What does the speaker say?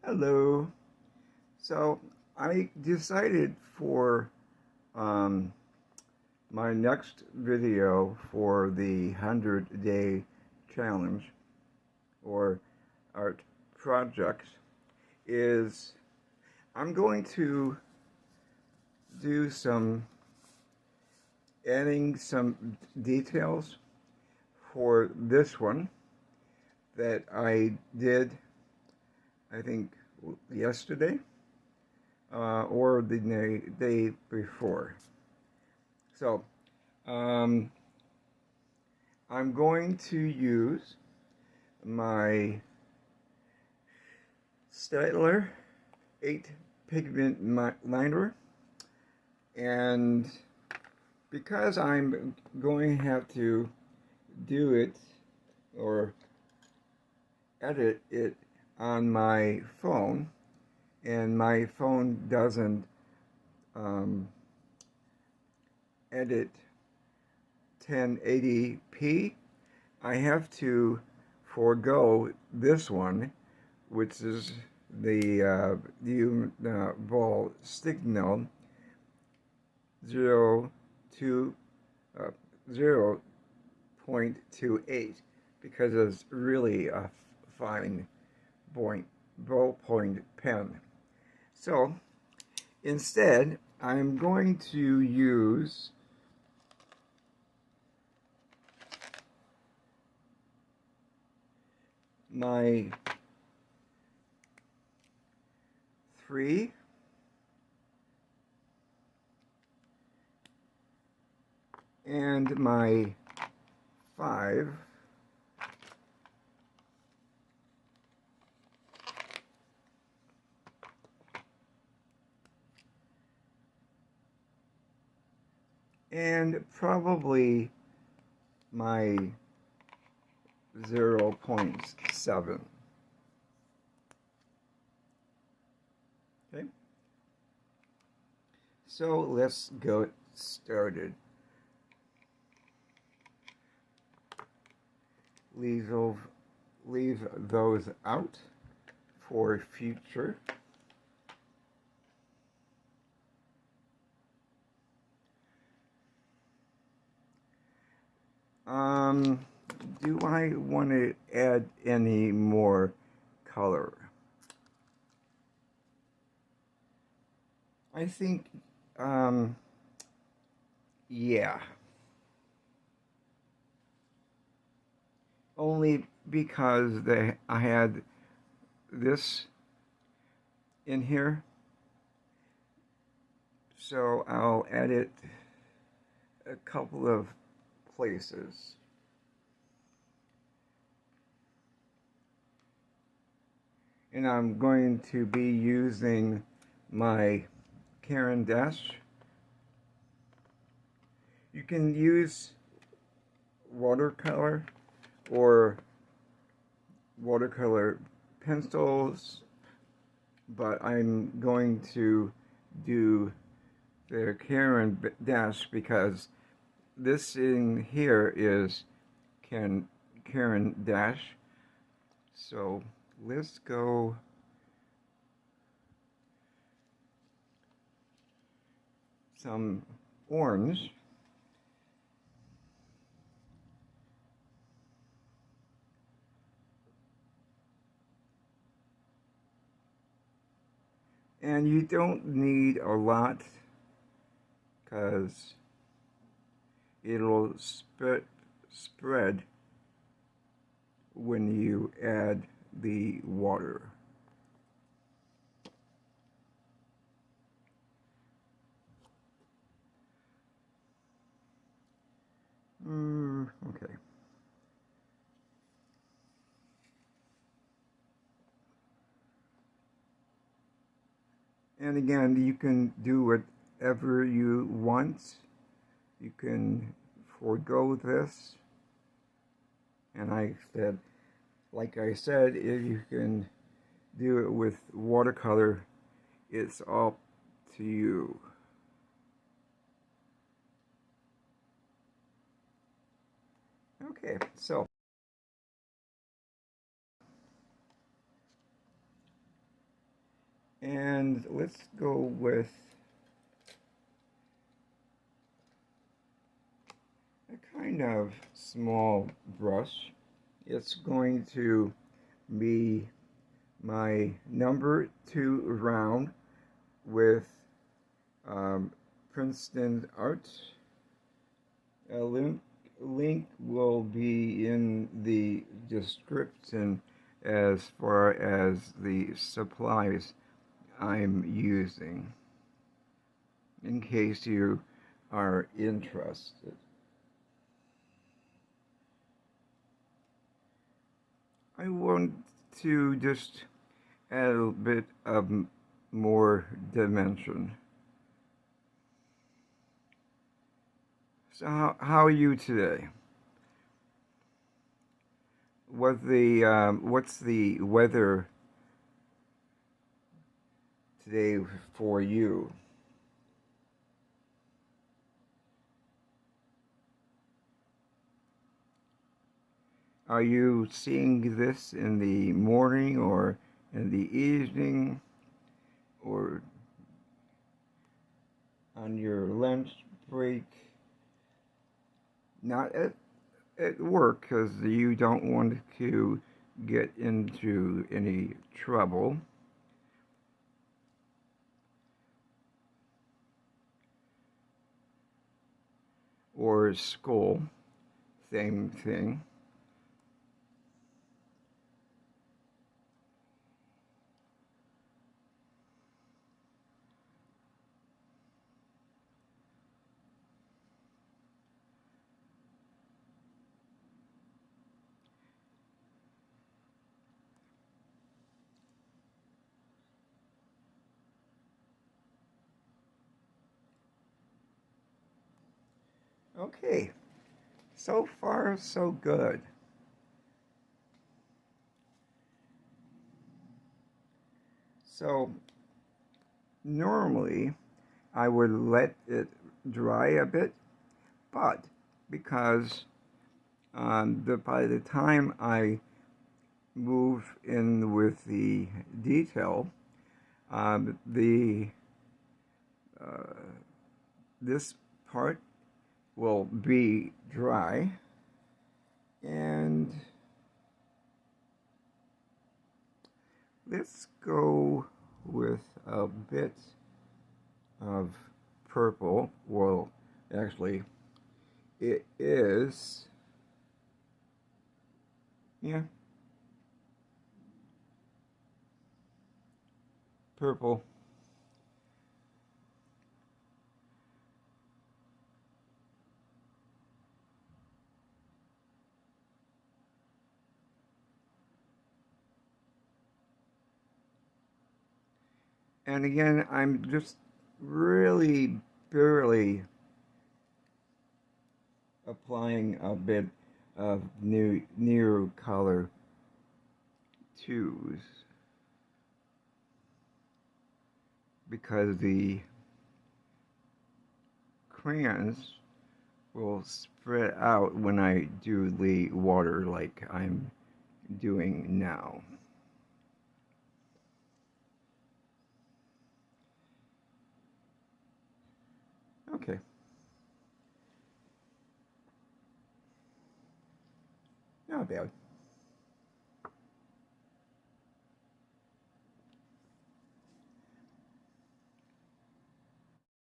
Hello. So I decided for um, my next video for the 100-day challenge or art project is I'm going to do adding some details for this one that I did, I think, yesterday or the day before. So I'm going to use my Styler 8 pigment liner, and because I'm going to have to do it or edit it on my phone, and my phone doesn't edit 1080p, I have to forego this one, which is the ball signal 0.28, because it's really a fine ballpoint pen. So instead, I'm going to use my 3 and my 5 and probably my 0.7. Okay, so let's get started. Leave those out for future. Do I want to add any more color? I think, yeah. Only because I had this in here, so I'll add it a couple of places. And I'm going to be using my Caran d'Ache. You can use watercolor or watercolor pencils, but I'm going to do the Caran d'Ache because this in here is Caran d'Ache. So let's go some orange. And you don't need a lot because it'll spread when you add the water. Okay. And again, you can do whatever you want. You can forego this. And like I said, if you can do it with watercolor, it's up to you. Okay, so And let's go with a kind of small brush. It's going to be my number 2 round with Princeton Art. A link will be in the description as far as the supplies I'm using, in case you are interested. I want to just add a bit of more dimension. So how are you today? What's the weather today for you? Are you seeing this in the morning or in the evening or on your lunch break? Not at work, because you don't want to get into any trouble. Or school, same thing. Okay, so far so good. So normally I would let it dry a bit, but because by the time I move in with the detail, this part will be dry, and let's go with a bit of purple. Well, actually, it is, yeah, purple. And again, I'm just really barely applying a bit of new color twos, because the crayons will spread out when I do the water like I'm doing now. Okay. Not bad.